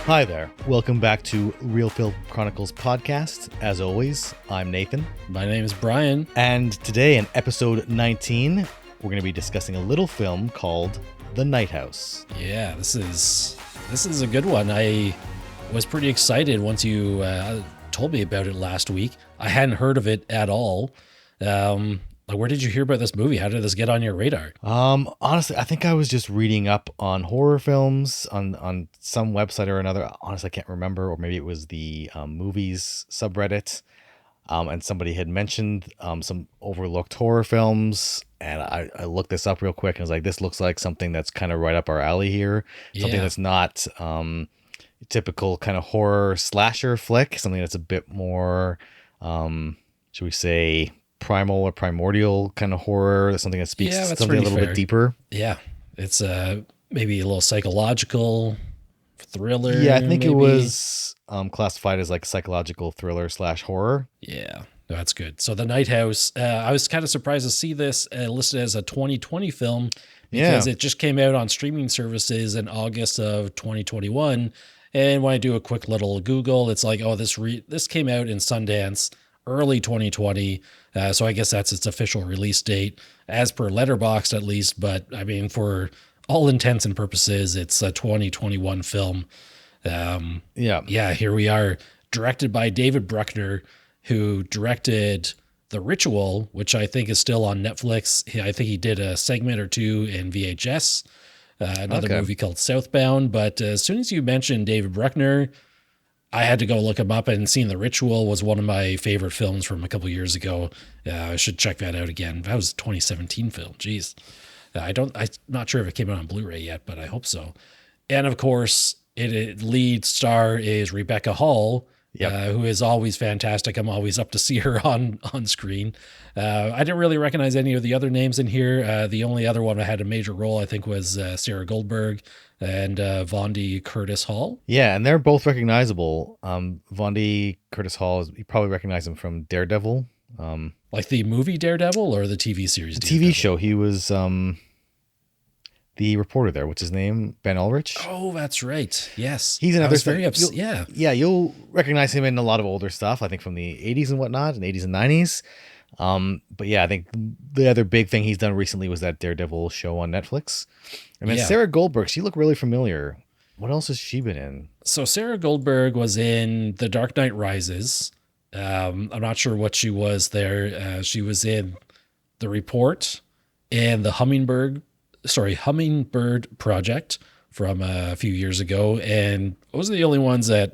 Hi there. Welcome back to Real Film Chronicles podcast. As always, I'm Nathan. My name is Brian. And today in episode 19, we're going to be discussing a little film called The Nighthouse. Yeah, this is a good one. I was pretty excited once you told me about it last week. I hadn't heard of it at all. Where did you hear about this movie? How did this get on your radar? Honestly, I think I was just reading up on horror films on some website or another. Honestly, I can't remember, or maybe it was the movies subreddit. And somebody had mentioned some overlooked horror films, and I looked this up real quick and was like, this looks like something that's kind of right up our alley here. Something that's not typical kind of horror slasher flick, something that's a bit more, should we say, primal or primordial kind of horror, something that speaks something a little bit deeper. Yeah, it's maybe a little psychological thriller. Yeah, I think it was classified as like psychological thriller / horror. Yeah, that's good. So The Nighthouse, I was kind of surprised to see this listed as a 2020 film because it just came out on streaming services in August of 2021. And when I do a quick little Google, it's like, oh, this came out in Sundance early 2020. So I guess that's its official release date as per Letterboxd at least. But I mean, for all intents and purposes, it's a 2021 film. Here we are, directed by David Bruckner, who directed The Ritual, which I think is still on Netflix. I think he did a segment or two in VHS, another movie called Southbound. But as soon as you mentioned David Bruckner, I had to go look him up, and seeing The Ritual was one of my favorite films from a couple years ago. I should check that out again. That was a 2017 film. Jeez. I'm not sure if it came out on Blu-ray yet, but I hope so. And of course, lead star is Rebecca Hall, who is always fantastic. I'm always up to see her on screen. I didn't really recognize any of the other names in here. The only other one that had a major role, I think, was Sarah Goldberg and Vondi Curtis Hall. Yeah, and they're both recognizable. Vondi Curtis Hall, you probably recognize him from Daredevil. Like the movie Daredevil or the TV series Daredevil? TV show. He was the reporter there. What's his name? Ben Ulrich? Oh, that's right. Yes. He's another very upset. Yeah. Yeah, you'll recognize him in a lot of older stuff, I think from the 80s and whatnot, and 80s and 90s. But yeah, I think the other big thing he's done recently was that Daredevil show on Netflix. And then Sarah Goldberg, she looked really familiar. What else has she been in? So Sarah Goldberg was in The Dark Knight Rises. I'm not sure what she was there. She was in The Report and the Hummingbird Project from a few years ago. And those are the only ones that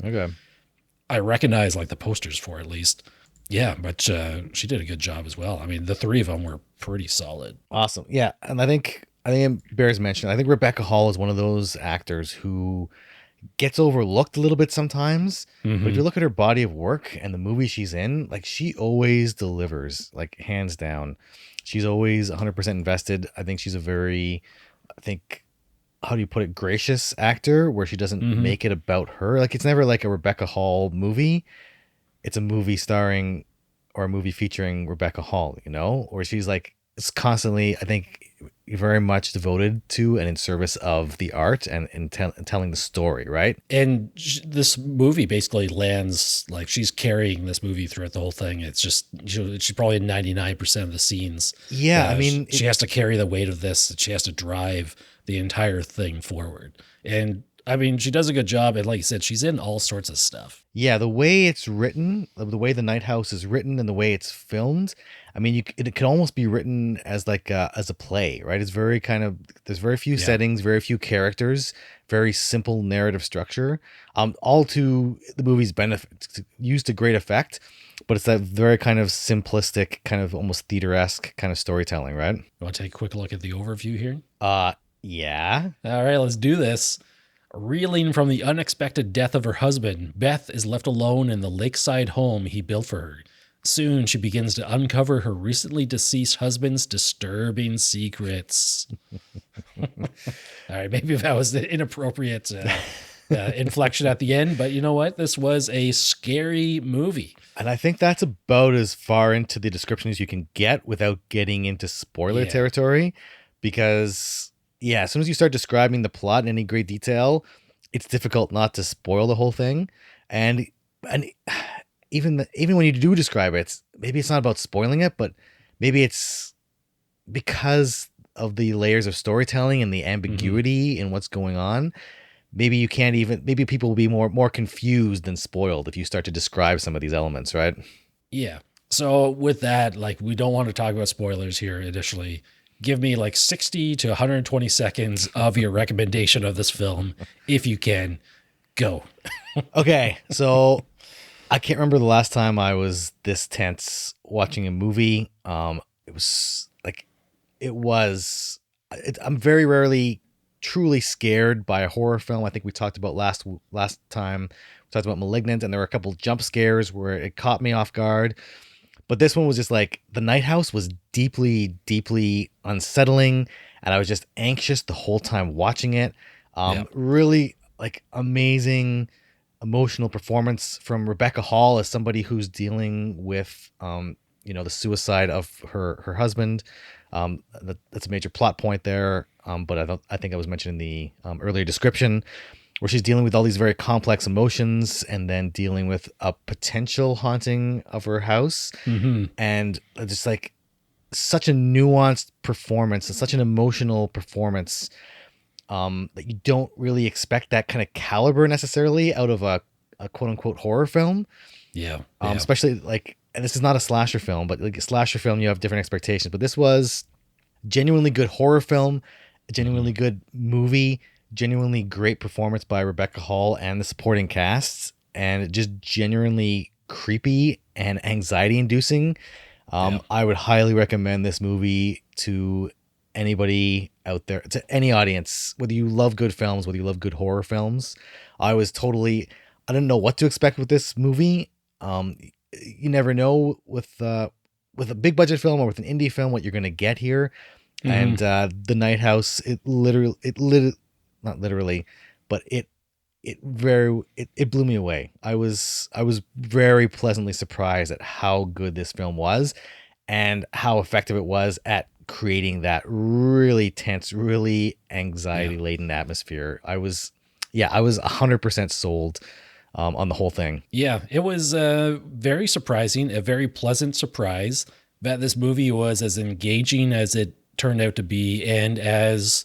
I recognize, like the posters for, at least. Yeah, but she did a good job as well. I mean, the three of them were pretty solid. Awesome. Yeah, and I think it bears mention. I think Rebecca Hall is one of those actors who gets overlooked a little bit sometimes. Mm-hmm. But if you look at her body of work and the movie she's in, like, she always delivers, like, hands down. She's always 100% invested. I think she's a very, how do you put it, gracious actor, where she doesn't make it about her. Like, it's never like a Rebecca Hall movie. It's a movie starring or a movie featuring Rebecca Hall, or she's like, it's constantly, I think, very much devoted to and in service of the art and telling the story, right? And this movie basically lands, like, she's carrying this movie throughout the whole thing. It's just, she's probably in 99% of the scenes. Yeah, I mean... She has to carry the weight of this. She has to drive the entire thing forward. And, I mean, she does a good job. And like you said, she's in all sorts of stuff. Yeah, the way it's written, the way The Nighthouse is written and the way it's filmed, I mean, it can almost be written as like as a play, right? It's very there's very few settings, very few characters, very simple narrative structure, all to the movie's benefit, used to great effect, but it's that very kind of simplistic, kind of almost theater-esque kind of storytelling, right? You want to take a quick look at the overview here? Yeah. All right, let's do this. Reeling from the unexpected death of her husband, Beth is left alone in the lakeside home he built for her. Soon, she begins to uncover her recently deceased husband's disturbing secrets. All right, maybe that was inappropriate inflection at the end. But you know what? This was a scary movie. And I think that's about as far into the description as you can get without getting into spoiler Yeah. territory. Because, yeah, as soon as you start describing the plot in any great detail, it's difficult not to spoil the whole thing. And even when you do describe it, maybe it's not about spoiling it, but maybe it's because of the layers of storytelling and the ambiguity in what's going on. Maybe you can't even, maybe people will be more confused than spoiled if you start to describe some of these elements, right? Yeah. So with that, like, we don't want to talk about spoilers here initially. Give me like 60 to 120 seconds of your recommendation of this film, if you can. Go. Okay, so I can't remember the last time I was this tense watching a movie. It was like, I'm very rarely truly scared by a horror film. I think we talked about last time. We talked about *Malignant*, and there were a couple jump scares where it caught me off guard. But this one was just like, the Nighthouse was deeply, deeply unsettling, and I was just anxious the whole time watching it. Really like amazing emotional performance from Rebecca Hall as somebody who's dealing with, the suicide of her husband. That's a major plot point there. But I think I was mentioning the earlier description, where she's dealing with all these very complex emotions and then dealing with a potential haunting of her house. And just like such a nuanced performance and such an emotional performance, that you don't really expect that kind of caliber necessarily out of a quote unquote horror film. Yeah. Especially like, and this is not a slasher film, but like a slasher film, you have different expectations, but this was genuinely good horror film, a genuinely good movie, genuinely great performance by Rebecca Hall and the supporting casts, and just genuinely creepy and anxiety inducing. I would highly recommend this movie to anybody out there, to any audience, whether you love good films, whether you love good horror films. I didn't know what to expect with this movie. You never know with a big budget film or with an indie film what you're going to get here. And the Nighthouse, it not literally, but it blew me away. I was very pleasantly surprised at how good this film was and how effective it was at creating that really tense, really anxiety laden atmosphere. I was 100% sold on the whole thing. Yeah, it was very surprising, a very pleasant surprise that this movie was as engaging as it turned out to be, and as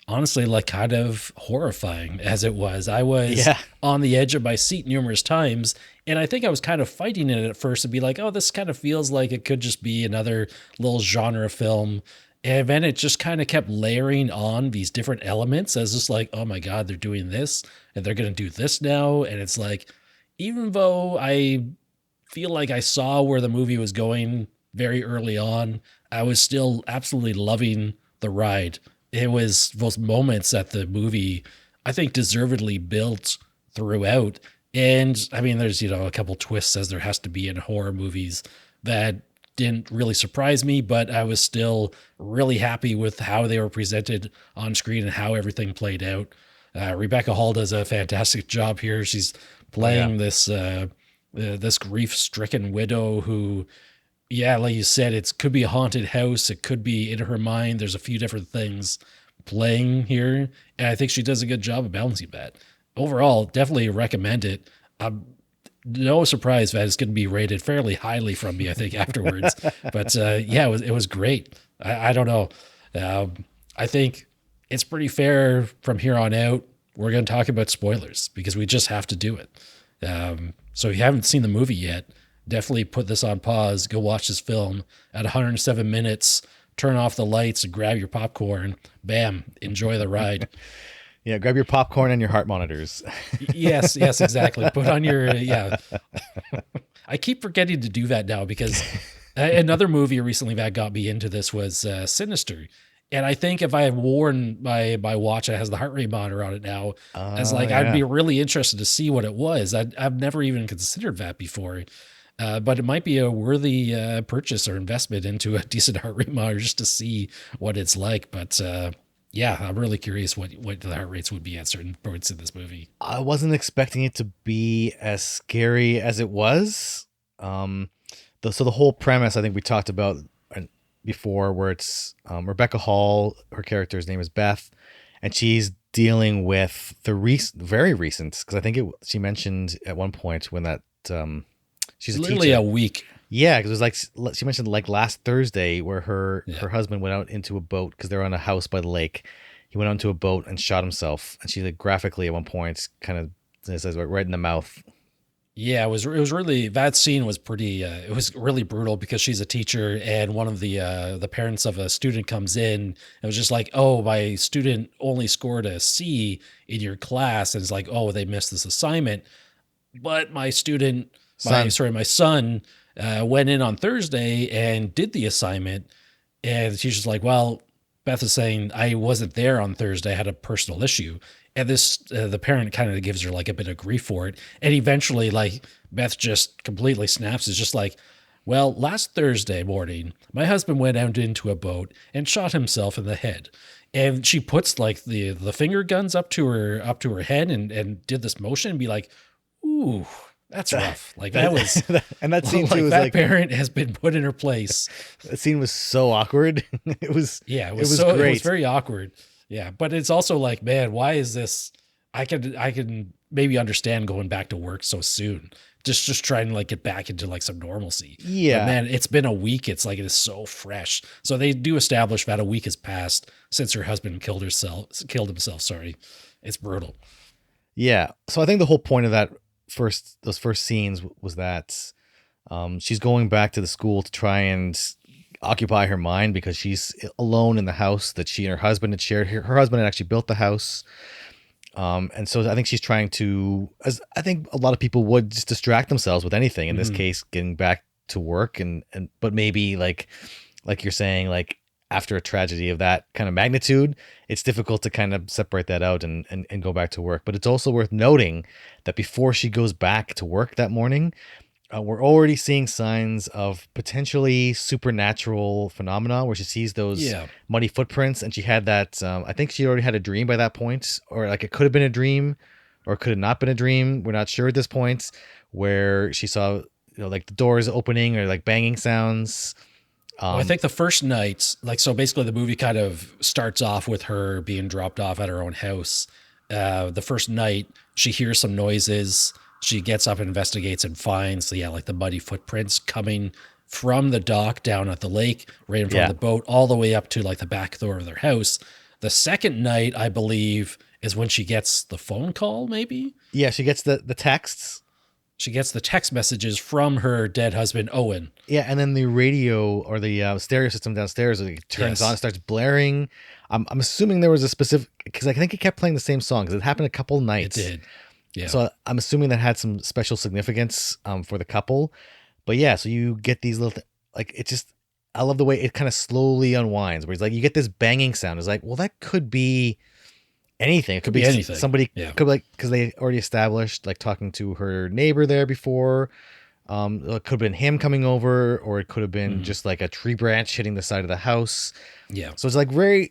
honestly, like, kind of horrifying as it was. I was on the edge of my seat numerous times, and I think I was kind of fighting it at first to be like, oh, this kind of feels like it could just be another little genre film. And then it just kind of kept layering on these different elements as just like, oh my God, they're doing this and they're going to do this now. And it's like, even though I feel like I saw where the movie was going very early on, I was still absolutely loving the ride. It was those moments that the movie, I think, deservedly built throughout. And I mean, there's, a couple twists, as there has to be in horror movies, that didn't really surprise me, but I was still really happy with how they were presented on screen and how everything played out. Rebecca Hall does a fantastic job here. She's playing this grief-stricken widow who, like you said, it could be a haunted house. It could be in her mind. There's a few different things playing here, and I think she does a good job of balancing that. Overall, definitely recommend it. No surprise that it's going to be rated fairly highly from me, I think, afterwards. But it was great. I don't know. I think it's pretty fair from here on out. We're going to talk about spoilers because we just have to do it. So if you haven't seen the movie yet, definitely put this on pause. Go watch this film at 107 minutes. Turn off the lights and grab your popcorn. Bam. Enjoy the ride. Yeah, grab your popcorn and your heart monitors. Yes, exactly. Put on your, I keep forgetting to do that now because another movie recently that got me into this was Sinister. And I think if I had worn my watch that has the heart rate monitor on it now, I'd be really interested to see what it was. I've never even considered that before. But it might be a worthy purchase or investment into a decent heart rate monitor just to see what it's like. But Yeah, I'm really curious what the heart rates would be at certain points in this movie. I wasn't expecting it to be as scary as it was. Um, so the whole premise I think we talked about before, where it's Rebecca Hall, her character's name is Beth, and she's dealing with the very recent, because I think she mentioned at one point when that she's a Literally teacher. a week. Yeah, because it was like she mentioned like last Thursday where Yeah. her husband went out into a boat because they're on a house by the lake. He went onto a boat and shot himself, and she like graphically at one point kind of says right in the mouth. Yeah, it was really, that scene was pretty it was really brutal because she's a teacher and one of the parents of a student comes in. It was just like, "Oh, my student only scored a C in your class." And it's like, "Oh, they missed this assignment." But Son, my son went in on Thursday and did the assignment. And she's just like, "Well, Beth is saying I wasn't there on Thursday. I had a personal issue." And the parent kind of gives her like a bit of grief for it. And eventually, like, Beth just completely snaps. It's just like, "Well, last Thursday morning, my husband went out into a boat and shot himself in the head." And she puts like the finger guns up to her head and did this motion and be like, "Ooh, that's rough." Like that was, and that scene like too was that like parent has been put in her place. that scene was so awkward. Yeah, it was it great. was very awkward. Yeah, but it's also like, man, why is this? I can maybe understand going back to work so soon. Just trying to like get back into like some normalcy. Yeah. But man, it's been a week. It's like it is so fresh. So they do establish that a week has passed since her husband killed himself. Sorry, it's brutal. Yeah. So I think the whole point of those first scenes was that she's going back to the school to try and occupy her mind because she's alone in the house that she and her husband had shared. Her husband had actually built the house. And so I think she's trying to, as I think a lot of people would, just distract themselves with anything. In this case, getting back to work but maybe like you're saying, like after a tragedy of that kind of magnitude, it's difficult to kind of separate that out and go back to work. But it's also worth noting that before she goes back to work that morning, we're already seeing signs of potentially supernatural phenomena where she sees those muddy footprints, and she had that. I think she already had a dream by that point, or like it could have been a dream, or it could have not been a dream. We're not sure at this point. Where she saw, like the doors opening or like banging sounds. Well, I think the first night, like, so basically the movie kind of starts off with her being dropped off at her own house. The first night, she hears some noises. She gets up and investigates and finds, like the muddy footprints coming from the dock down at the lake, right in front of the boat, all the way up to like the back door of their house. The second night, I believe, is when she gets the phone call, maybe? Yeah, she gets the texts. She gets the text messages from her dead husband, Owen. Yeah, and then the radio or the stereo system downstairs turns on, starts blaring. I'm assuming there was a specific, because I think it kept playing the same song because it happened a couple nights. It did. Yeah. So I'm assuming that had some special significance for the couple. But yeah, so you get these little, like, it just, I love the way it kind of slowly unwinds, where it's like, you get this banging sound. It's like, well, that could be anything. It could be anything. Somebody could be like, because they already established, like, talking to her neighbor there before. It could have been him coming over, or it could have been just like a tree branch hitting the side of the house. Yeah. So it's like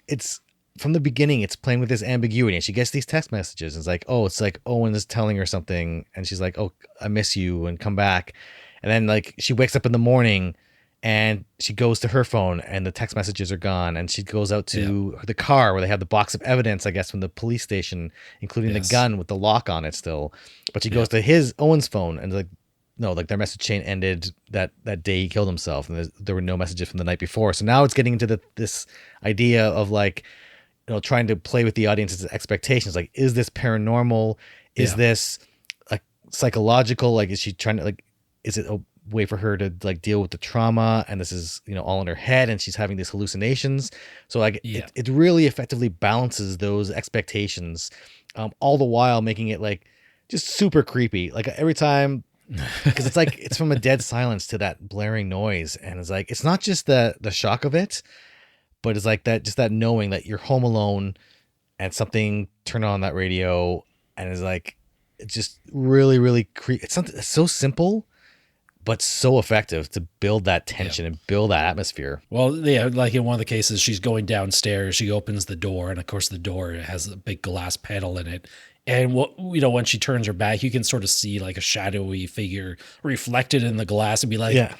it's from the beginning, it's playing with this ambiguity, and she gets these text messages. It's like, oh, it's like Owen is telling her something, and she's like, oh, I miss you, and come back. And then like she wakes up in the morning, and she goes to her phone, and the text messages are gone, and she goes out to the car where they have the box of evidence, I guess, from the police station, including the gun with the lock on it still. But she goes to Owen's phone, and like, no, like their message chain ended that day he killed himself, and there were no messages from the night before. So now it's getting into this idea of like, trying to play with the audience's expectations. Like, is this paranormal? Is this like psychological? Like, is she trying to, like, is it a way for her to like deal with the trauma? And this is, all in her head, and she's having these hallucinations. So like, it really effectively balances those expectations, all the while making it like just super creepy. Like every time, because it's like, it's from a dead silence to that blaring noise. And it's like, it's not just the shock of it, but it's like that, just that knowing that you're home alone and something turned on that radio, and it's like, it's just really, really it's something so simple, but so effective to build that tension and build that atmosphere. Well, yeah, like in one of the cases, she's going downstairs. She opens the door, and of course, the door has a big glass panel in it. And when she turns her back, you can sort of see like a shadowy figure reflected in the glass, and be like, Yeah.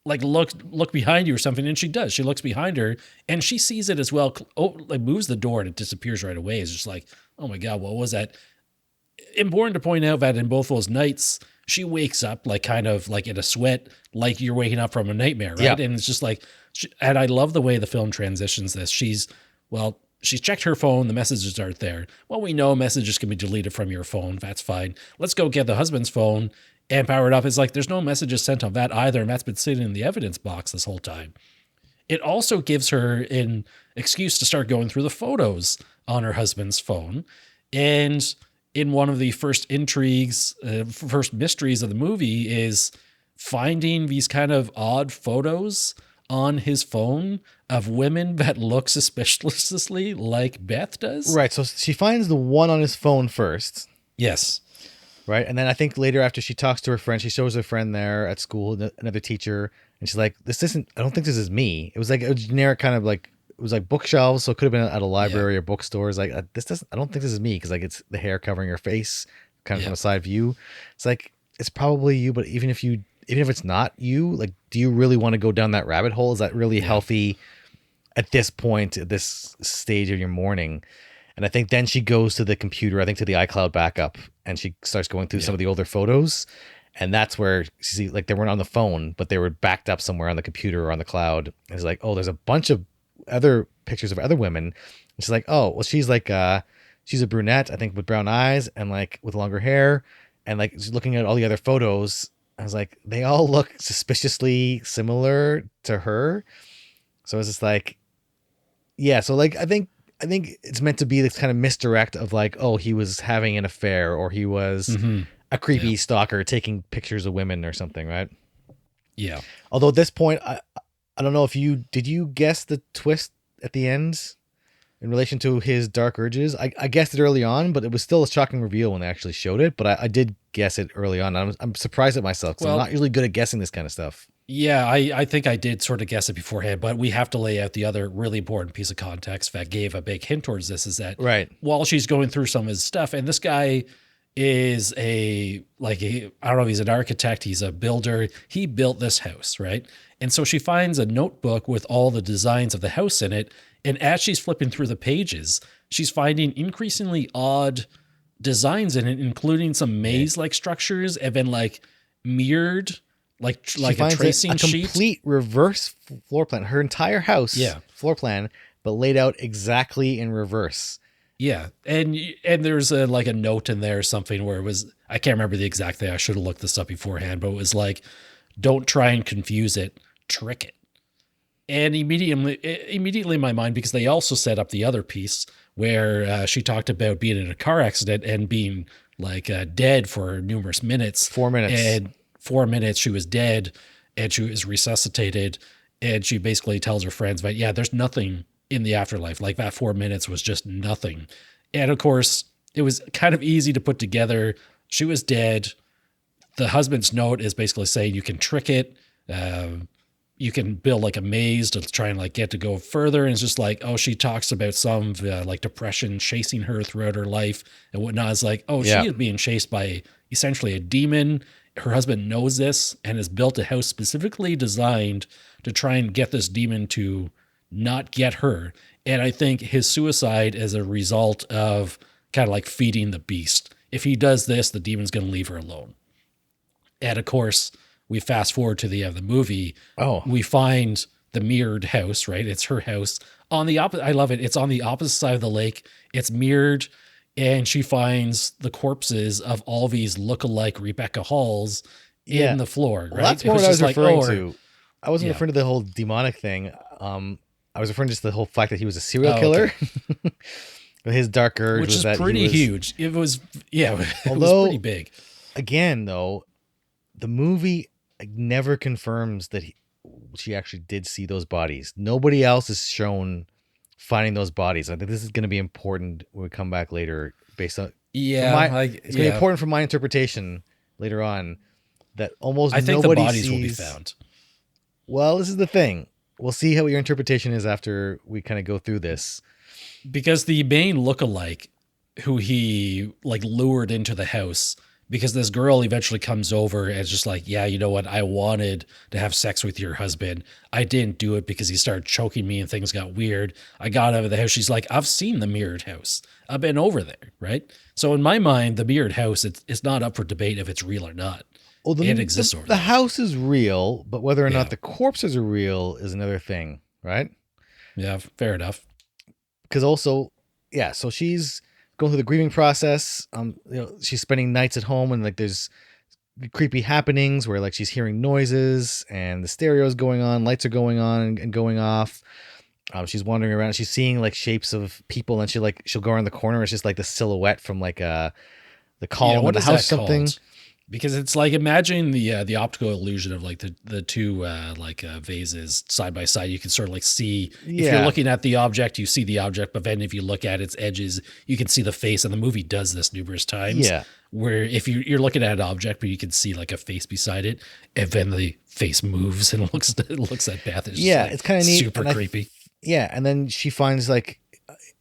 like look behind you or something. And she does. She looks behind her, and she sees it as well. Like moves the door, and it disappears right away. It's just like, oh my god, what was that? Important to point out that in both those nights, she wakes up like kind of like in a sweat, like you're waking up from a nightmare, right? Yeah. And it's just like, and I love the way the film transitions this. She's checked her phone. The messages aren't there. Well, we know messages can be deleted from your phone. That's fine. Let's go get the husband's phone and power it up. It's like, there's no messages sent on that either. And that's been sitting in the evidence box this whole time. It also gives her an excuse to start going through the photos on her husband's phone. And in one of the first intrigues, first mysteries of the movie is finding these kind of odd photos on his phone of women that look suspiciously like Beth does. Right. So she finds the one on his phone first. Yes. Right. And then I think later, after she talks to her friend, she shows her friend there at school, another teacher, and she's like, I don't think this is me. It was like a generic kind of like, it was like bookshelves, so it could have been at a library or bookstores. Like I don't think this is me, because like it's the hair covering her face, kind of from a side view. It's like, it's probably you, but even if it's not you, like, do you really want to go down that rabbit hole? Is that really healthy at this point, at this stage of your morning? And I think then she goes to the computer, I think to the iCloud backup, and she starts going through some of the older photos. And that's where she see, like, they weren't on the phone, but they were backed up somewhere on the computer or on the cloud. And it's like, oh, there's a bunch of other pictures of other women. And she's like, oh, well, she's like, she's a brunette, I think, with brown eyes and like with longer hair. And like, she's looking at all the other photos. I was like, they all look suspiciously similar to her. So it's just like, yeah. So like, I think it's meant to be this kind of misdirect of like, oh, he was having an affair, or he was a creepy stalker taking pictures of women or something, right? Yeah. Although at this point, I don't know if did you guess the twist at the end in relation to his dark urges? I guessed it early on, but it was still a shocking reveal when they actually showed it. But I did guess it early on. I'm surprised at myself, because I'm not usually good at guessing this kind of stuff. Yeah, I think I did sort of guess it beforehand, but we have to lay out the other really important piece of context that gave a big hint towards this, is that while she's going through some of his stuff, and this guy is I don't know if he's an architect, he's a builder. He built this house, right? And so she finds a notebook with all the designs of the house in it. And as she's flipping through the pages, she's finding increasingly odd designs in it, including some maze-like structures, and then like mirrored, like a tracing sheet. A complete reverse floor plan. Her entire house floor plan, but laid out exactly in reverse. Yeah. And there's a note in there or something where it was, I can't remember the exact thing. I should have looked this up beforehand, but it was like, don't try and confuse it, trick it. And immediately in my mind, because they also set up the other piece where she talked about being in a car accident and being like dead for numerous minutes. 4 minutes. And 4 minutes she was dead, and she was resuscitated. And she basically tells her friends, but yeah, there's nothing in the afterlife. Like that 4 minutes was just nothing. And of course, it was kind of easy to put together. She was dead. The husband's note is basically saying you can trick it. You can build like a maze to try and like get to go further. And it's just like, oh, she talks about some like depression chasing her throughout her life and whatnot. It's like, oh, she is being chased by essentially a demon. Her husband knows this and has built a house specifically designed to try and get this demon to not get her. And I think his suicide is a result of kind of like feeding the beast. If he does this, the demon's going to leave her alone. And of course, we fast forward to the end of the movie. Oh, we find the mirrored house, right? It's her house on the opposite. I love it. It's on the opposite side of the lake. It's mirrored. And she finds the corpses of all these look-alike Rebecca Halls in the floor, right? Well, that's what I was referring to. I wasn't referring to the whole demonic thing. I was referring just to the whole fact that he was a serial killer. Okay. His dark urge, which is pretty huge. It was, it was pretty big. Again, though, the movie never confirms that she actually did see those bodies. Nobody else is shown finding those bodies. I think this is going to be important when we come back later, based on it's going to be important for my interpretation later on. that almost I think the nobody bodies sees. will be found. Well, this is the thing. We'll see how your interpretation is after we kind of go through this. Because the main lookalike who he like lured into the house, because this girl eventually comes over and is just like, yeah, you know what? I wanted to have sex with your husband. I didn't do it because he started choking me and things got weird. I got out of the house. She's like, I've seen the mirrored house. I've been over there, right? So in my mind, the mirrored house, it's not up for debate if it's real or not. Well, It exists over the there. house is real, but whether or Yeah. not the corpses are real is another thing, right? Yeah, fair enough. Because also, yeah, so she's going through the grieving process. She's spending nights at home, and like there's creepy happenings where like she's hearing noises and the stereo is going on, lights are going on and going off. She's wandering around. She's seeing like shapes of people, and she'll go around the corner. It's just like the silhouette from like the column what of the is house, that something. called? Because it's like, imagine the optical illusion of like the two vases side by side. You can sort of like see, if you're Yeah. looking at the object, you see the object, but then if you look at its edges, you can see the face. And the movie does this numerous times. Yeah. Where if you're looking at an object, but you can see like a face beside it, and then the face moves and it looks at Beth. It's just like It's kind of neat. super creepy. And then she finds like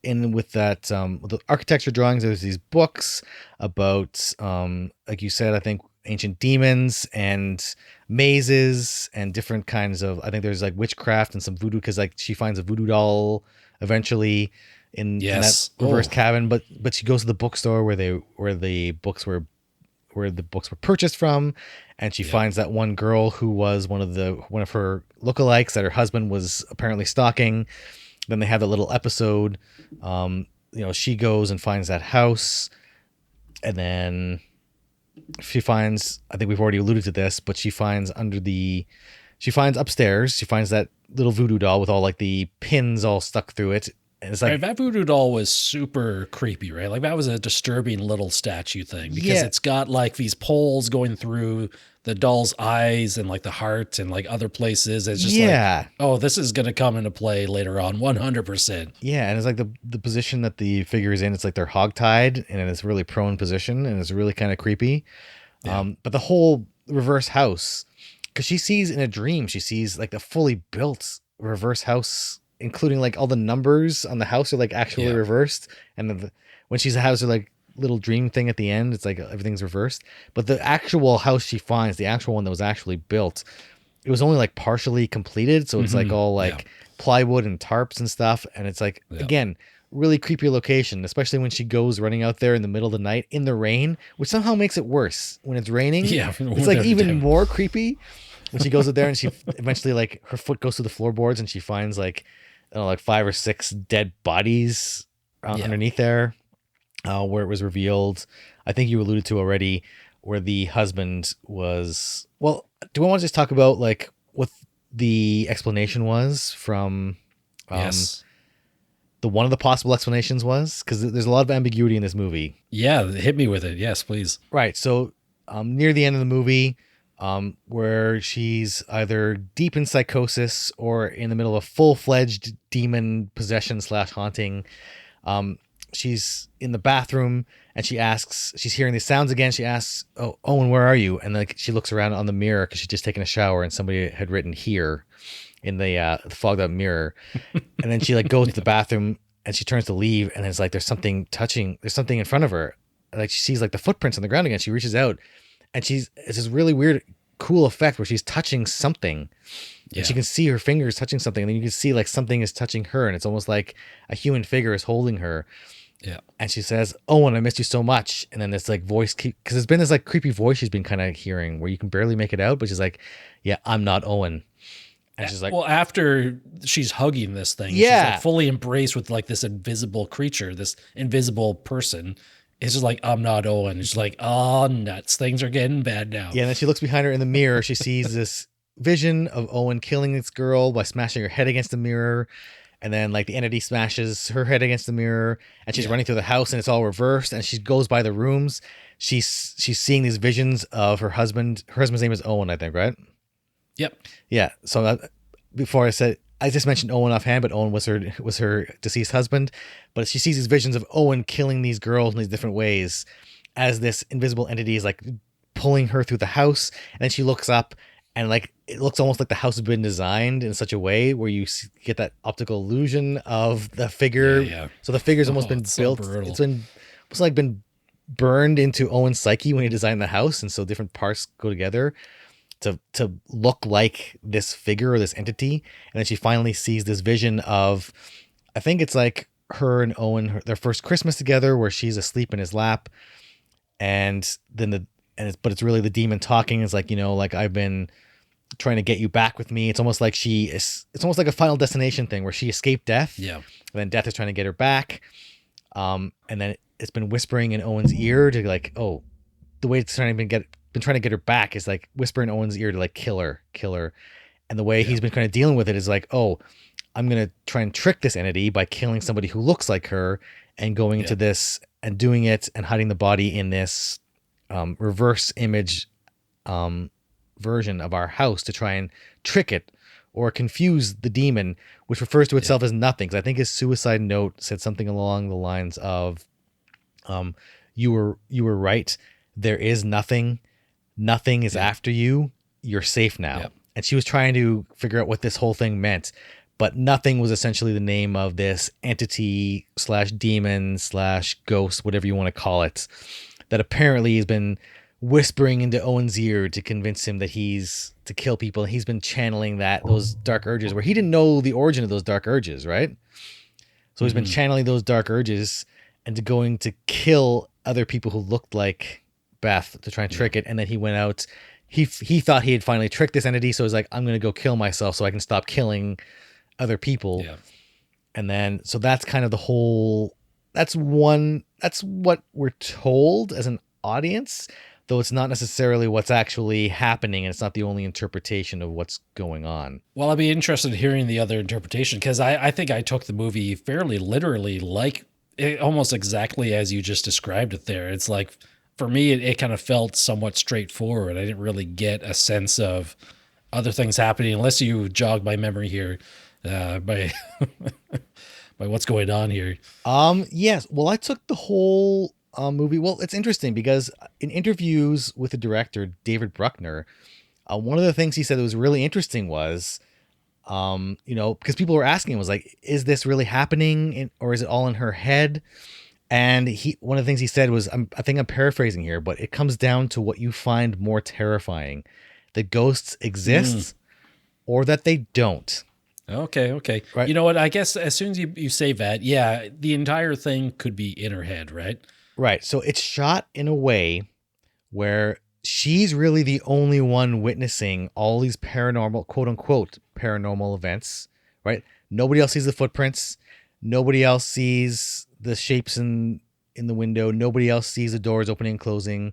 with that with the architecture drawings, there's these books about like you said, I think ancient demons and mazes and different kinds of, I think there's like witchcraft and some voodoo, because like she finds a voodoo doll eventually in that reverse cabin, but she goes to the bookstore where the books were purchased from, and she finds that one girl who was one of her lookalikes that her husband was apparently stalking. Then they have that little episode. She goes and finds that house, and then she finds, I think we've already alluded to this, but she finds upstairs, she finds that little voodoo doll with all like the pins all stuck through it. And it's like, right, that voodoo doll was super creepy, right? Like that was a disturbing little statue thing, because it's got like these poles going through the doll's eyes and like the heart and like other places. It's just like, oh, this is going to come into play later on. 100%. Yeah. And it's like the position that the figure is in, it's like they're hogtied and in this really prone position, and it's really kind of creepy. Yeah. But the whole reverse house, because she sees in a dream, she sees like the fully built reverse house, including like all the numbers on the house are like actually reversed. And when she's a house, are like little dream thing at the end, it's like everything's reversed. But the actual house she finds, the actual one that was actually built, it was only like partially completed. So it's like all like plywood and tarps and stuff. And it's like, again, really creepy location, especially when she goes running out there in the middle of the night in the rain, which somehow makes it worse when it's raining. Yeah. It's like even more creepy when she goes out there, and she eventually like her foot goes through the floorboards and she finds like, I don't know, like 5 or 6 dead bodies underneath there, where it was revealed, I think you alluded to already, where the husband was, well, do I want to just talk about like what the explanation was from the one of the possible explanations was? Because there's a lot of ambiguity in this movie. Yeah, hit me with it. Yes, please. Right. So near the end of the movie, where she's either deep in psychosis or in the middle of full-fledged demon possession / haunting. She's in the bathroom and she's hearing these sounds again. She asks, "Oh, Owen, where are you?" And like she looks around on the mirror because she's just taken a shower and somebody had written "here" in the fogged up mirror. And then she like goes to the bathroom and she turns to leave, and it's like there's something in front of her. Like she sees like the footprints on the ground again. She reaches out, and it's this really weird, cool effect where she's touching something. And she can see her fingers touching something, and then you can see like something is touching her, and it's almost like a human figure is holding her. Yeah. And she says, "Owen, I missed you so much." And then this like voice, because there's been this like creepy voice she's been kind of hearing where you can barely make it out, but she's like, "Yeah, I'm not Owen." And she's like, well, after she's hugging this thing, she's like fully embraced with like this invisible creature, this invisible person. It's just like, "I'm not Owen." It's like, oh, nuts. Things are getting bad now. Yeah. And then she looks behind her in the mirror. She sees this vision of Owen killing this girl by smashing her head against the mirror. And then like the entity smashes her head against the mirror, and she's running through the house, and it's all reversed. And she goes by the rooms. She's seeing these visions of her husband. Her husband's name is Owen, I think, right? Yep. Yeah. So before I just mentioned Owen offhand, but Owen was her deceased husband. But she sees these visions of Owen killing these girls in these different ways, as this invisible entity is like pulling her through the house, and then she looks up, and like it looks almost like the house has been designed in such a way where you get that optical illusion of the figure. Yeah. So the figure's almost Oh, been it's so built. brutal. It's been almost like been burned into Owen's psyche when he designed the house, and so different parts go together to look like this figure or this entity. And then she finally sees this vision of, I think it's like her and Owen, their first Christmas together, where she's asleep in his lap, and then but it's really the demon talking. It's like, like I've been trying to get you back with me. It's almost like it's almost like a Final Destination thing where she escaped death. Yeah. And then death is trying to get her back. And then it's been whispering in Owen's ear to like, oh, the way it's trying to been trying to get her back is like whisper in Owen's ear to like kill her. And the way he's been kind of dealing with it is like, oh, I'm going to try and trick this entity by killing somebody who looks like her and going into this and doing it and hiding the body in this reverse image version of our house to try and trick it or confuse the demon, which refers to itself as nothing. 'Cause I think his suicide note said something along the lines of, you were right. There is nothing. Nothing is after you. You're safe now. Yep. And she was trying to figure out what this whole thing meant, but nothing was essentially the name of this entity / demon / ghost, whatever you want to call it, that apparently has been whispering into Owen's ear to convince him that he's to kill people. And he's been channeling those dark urges where he didn't know the origin of those dark urges, right? So he's been channeling those dark urges and going to kill other people who looked like Beth to try and trick it. And then he went out. He thought he had finally tricked this entity, so he's like, I'm going to go kill myself so I can stop killing other people. Yeah. And then, so that's kind of the whole, that's what we're told as an audience, though it's not necessarily what's actually happening, and it's not the only interpretation of what's going on. Well, I'd be interested in hearing the other interpretation, because I think I took the movie fairly literally, like almost exactly as you just described it there. It's like, for me, it kind of felt somewhat straightforward. I didn't really get a sense of other things happening, unless you jog my memory here by by what's going on here. Yes. Well, I took the whole movie. Well, it's interesting because in interviews with the director, David Bruckner, one of the things he said that was really interesting was, because people were asking him, was like, is this really happening or is it all in her head? And one of the things he said was, I think I'm paraphrasing here, but it comes down to what you find more terrifying, that ghosts exist or that they don't. Okay. Right. You know what? I guess as soon as you say that, yeah, the entire thing could be in her head, right? Right. So it's shot in a way where she's really the only one witnessing all these paranormal, quote unquote, paranormal events, right? Nobody else sees the footprints. Nobody else sees the shapes in the window. Nobody else sees the doors opening and closing.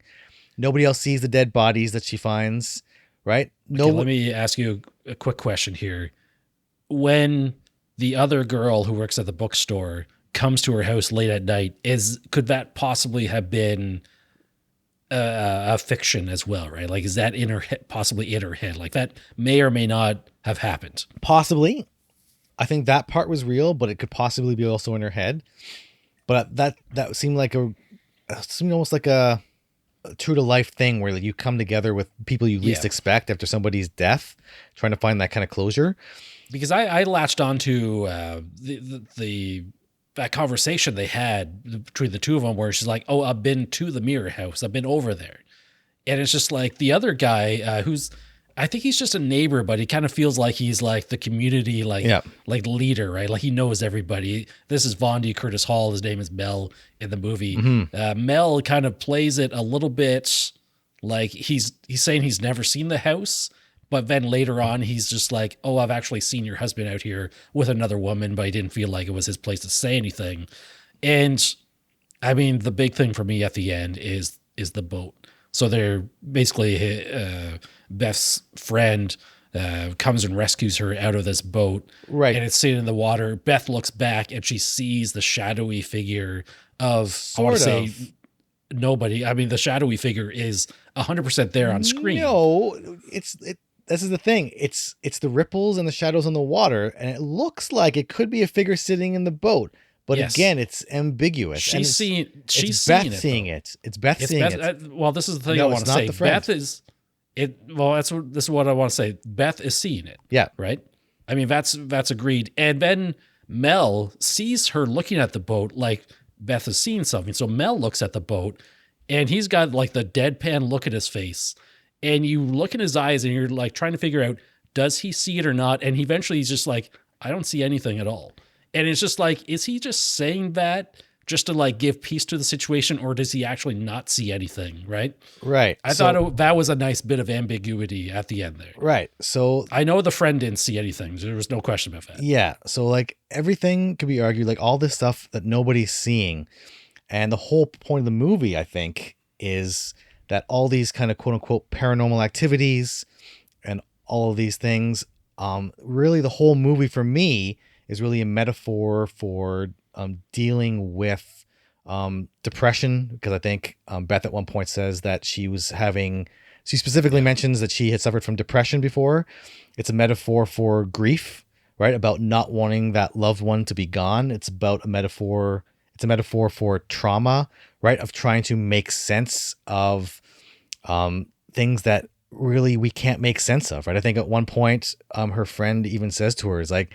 Nobody else sees the dead bodies that she finds, right? Okay, let me ask you a quick question here. When the other girl who works at the bookstore comes to her house late at night, could that possibly have been a fiction as well, right? Like, is that in her head, possibly in her head? Like, that may or may not have happened. Possibly. I think that part was real, but it could possibly be also in her head. But that seemed almost like a true to life thing where you come together with people you least expect after somebody's death, trying to find that kind of closure. Because I latched onto that conversation they had between the two of them, where she's like, "Oh, I've been to the mirror house. I've been over there," and it's just like the other guy I think he's just a neighbor, but he kind of feels like he's like the community, like leader, right? Like he knows everybody. This is Von D. Curtis Hall. His name is Mel in the movie. Mel kind of plays it a little bit like he's saying he's never seen the house, but then later on he's just like, "Oh, I've actually seen your husband out here with another woman," but he didn't feel like it was his place to say anything. And I mean, the big thing for me at the end is the boat. So they're basically Beth's friend comes and rescues her out of this boat. Right. And it's sitting in the water. Beth looks back and she sees the shadowy figure of, I want to say, nobody. I mean, the shadowy figure is 100% there on screen. No, this is the thing. It's the ripples and the shadows on the water, and it looks like it could be a figure sitting in the boat, But Yes. again, it's ambiguous. She's seeing Beth it, seeing though. it. It's Beth It's seeing Beth. it. Well, this is the thing I No, want it's to not say. the friend. Beth is it. Well, this is what I want to say. Beth is seeing it. Yeah. Right. I mean, that's agreed. And then Mel sees her looking at the boat like Beth is seeing something. So Mel looks at the boat, and he's got like the deadpan look at his face. And you look in his eyes, and you're like trying to figure out, does he see it or not? And eventually he's just like, I don't see anything at all. And it's just like, is he just saying that just to like give peace to the situation, or does he actually not see anything? Right. Right. I thought that was a nice bit of ambiguity at the end there. Right. So I know the friend didn't see anything. There was no question about that. yeah. So like everything could be argued, like all this stuff that nobody's seeing. And the whole point of the movie, I think, is that all these kind of quote unquote paranormal activities and all of these things, really the whole movie for me is really a metaphor for dealing with depression, because I think Beth at one point says that she specifically mentions that she had suffered from depression before. It's a metaphor for grief, right? About not wanting that loved one to be gone. It's a metaphor for trauma, right? Of trying to make sense of things that really we can't make sense of, right? I think at one point her friend even says to her, is like,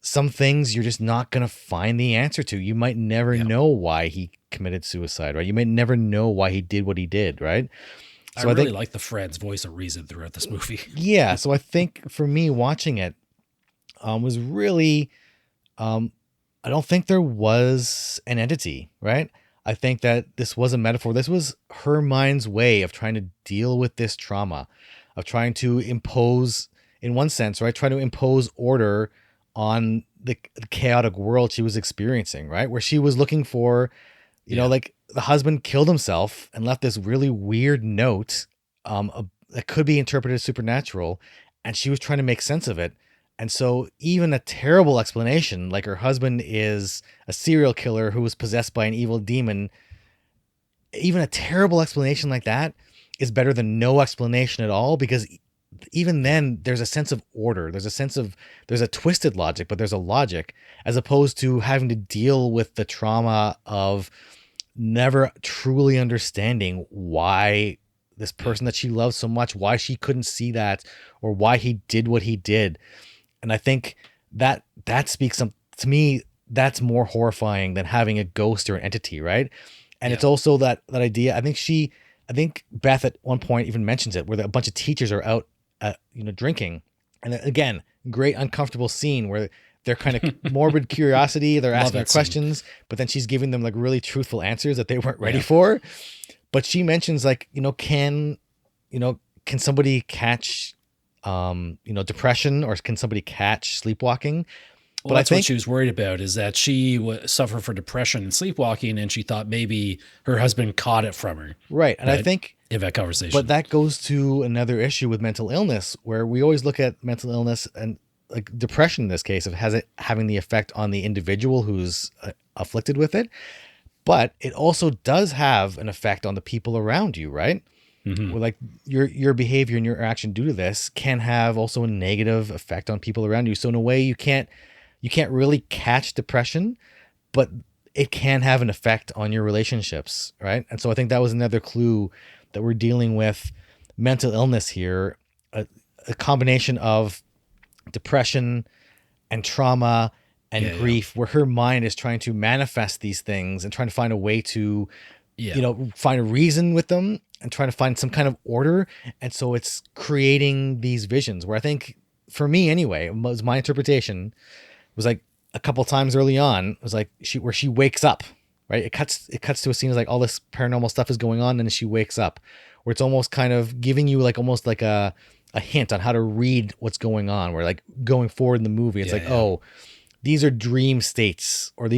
some things you're just not going to find the answer to. You might never know why he committed suicide, right? You might never know why he did what he did, right? So I really like the friend's voice of reason throughout this movie. Yeah. So I think for me watching it was really, I don't think there was an entity, right? I think that this was a metaphor. This was her mind's way of trying to deal with this trauma, of trying to impose, in one sense, right? Trying to impose order on the chaotic world she was experiencing, right? Where she was looking for, you know, like the husband killed himself and left this really weird note that could be interpreted as supernatural, and she was trying to make sense of it. And so even a terrible explanation, like her husband is a serial killer who was possessed by an evil demon, even a terrible explanation like that is better than no explanation at all, because even then there's a sense of order. There's a twisted logic, but there's a logic, as opposed to having to deal with the trauma of never truly understanding why this person that she loves so much, why she couldn't see that, or why he did what he did. And I think that speaks to me, that's more horrifying than having a ghost or an entity, right? And it's also that idea. I think Beth at one point even mentions it, where a bunch of teachers are out, drinking, and again, great uncomfortable scene where they're kind of morbid curiosity. They're asking her questions, but then she's giving them like really truthful answers that they weren't ready for. But she mentions like, can somebody catch, depression, or can somebody catch sleepwalking? Well, that's what she was worried about, is that she suffered from depression and sleepwalking, and she thought maybe her husband caught it from her. Right. And I think in that conversation, but that goes to another issue with mental illness, where we always look at mental illness and like depression in this case of having the effect on the individual who's afflicted with it. But it also does have an effect on the people around you, right? Mm-hmm. Where like your behavior and your action due to this can have also a negative effect on people around you. So in a way, you can't really catch depression, but it can have an effect on your relationships, right? And so I think that was another clue that we're dealing with mental illness here, a combination of depression and trauma and grief, where her mind is trying to manifest these things and trying to find a way to, find a reason with them and trying to find some kind of order. And so it's creating these visions where I think, for me anyway, was my interpretation was like a couple times early on, it was like where she wakes up, right? It cuts to a scene as like all this paranormal stuff is going on, and then she wakes up, where it's almost kind of giving you like almost like a hint on how to read what's going on, where like going forward in the movie, it's oh, these are dream states, or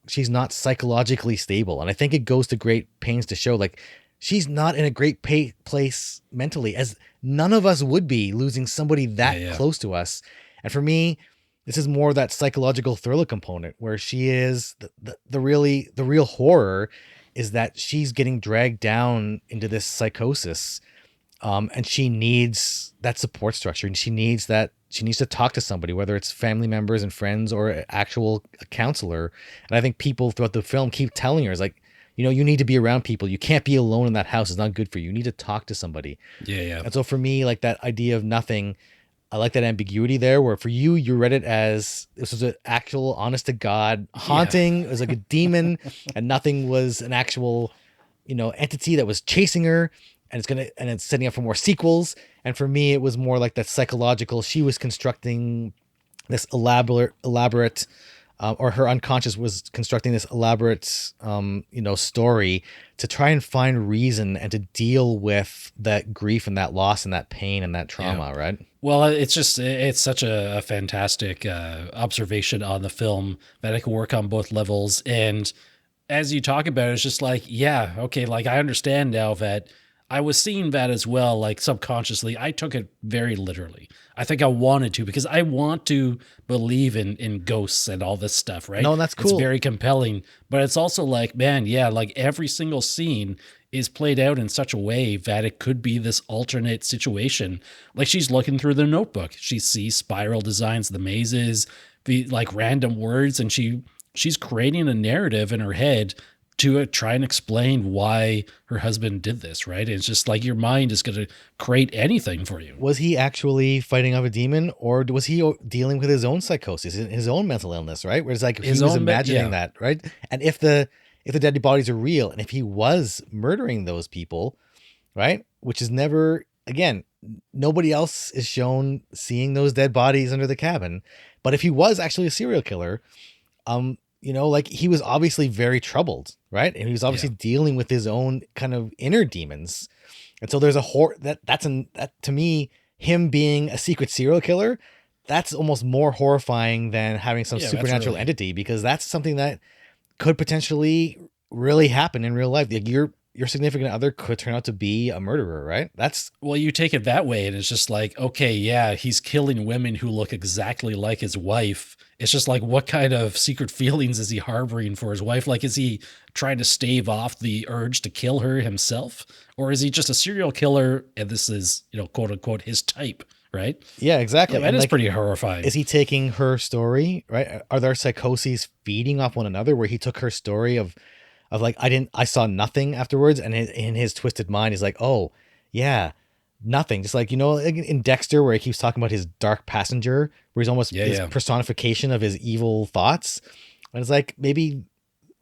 she's not psychologically stable. And I think it goes to great pains to show like she's not in a great place mentally, as none of us would be, losing somebody that close to us. And for me, this is more that psychological thriller component, where she is the real horror is that she's getting dragged down into this psychosis. And she needs that support structure, and she needs that she needs to talk to somebody, whether it's family members and friends or an actual counselor. And I think people throughout the film keep telling her, it's like, you need to be around people. You can't be alone in that house. It's not good for you. You need to talk to somebody. Yeah. And so for me, like that idea of nothing, I like that ambiguity there, where for you read it as this was an actual honest to God haunting. It was like a demon, and nothing was an actual, entity that was chasing her, and it's setting up for more sequels. And for me, it was more like that psychological. She was constructing this elaborate, or her unconscious was constructing this elaborate, story to try and find reason and to deal with that grief and that loss and that pain and that trauma, right? Well, it's such a fantastic observation on the film that it can work on both levels. And as you talk about it, it's just like, yeah, okay, like I understand now that I was seeing that as well, like subconsciously. I took it very literally. I think I wanted to, because I want to believe in ghosts and all this stuff, right? No, that's cool. It's very compelling, but it's also like, man, yeah, like every single scene is played out in such a way that it could be this alternate situation. Like she's looking through the notebook. She sees spiral designs, the mazes, the like random words, and she's creating a narrative in her head to try and explain why her husband did this, right? It's just like your mind is going to create anything for you. Was he actually fighting off a demon, or was he dealing with his own psychosis, his own mental illness, right? Where it's like he was imagining that, right? And if the dead bodies are real, and if he was murdering those people, right? Which is never, again, nobody else is shown seeing those dead bodies under the cabin. But if he was actually a serial killer, like he was obviously very troubled, right? And he was obviously dealing with his own kind of inner demons. And so there's that to me, him being a secret serial killer, that's almost more horrifying than having some supernatural entity, because that's something that could potentially really happen in real life. Like your significant other could turn out to be a murderer, right? Well, you take it that way, and it's just like, okay, yeah, he's killing women who look exactly like his wife. It's just like, what kind of secret feelings is he harboring for his wife? Like, is he trying to stave off the urge to kill her himself? Or is he just a serial killer, and this is, quote unquote, his type, right? Yeah, exactly. Yeah, that is pretty horrifying. Is he taking her story, right? Are there psychoses feeding off one another, where he took her story of like, I saw nothing afterwards, and in his twisted mind, he's like, oh yeah, nothing. Just like, in Dexter, where he keeps talking about his dark passenger, where he's almost his personification of his evil thoughts. And it's like, maybe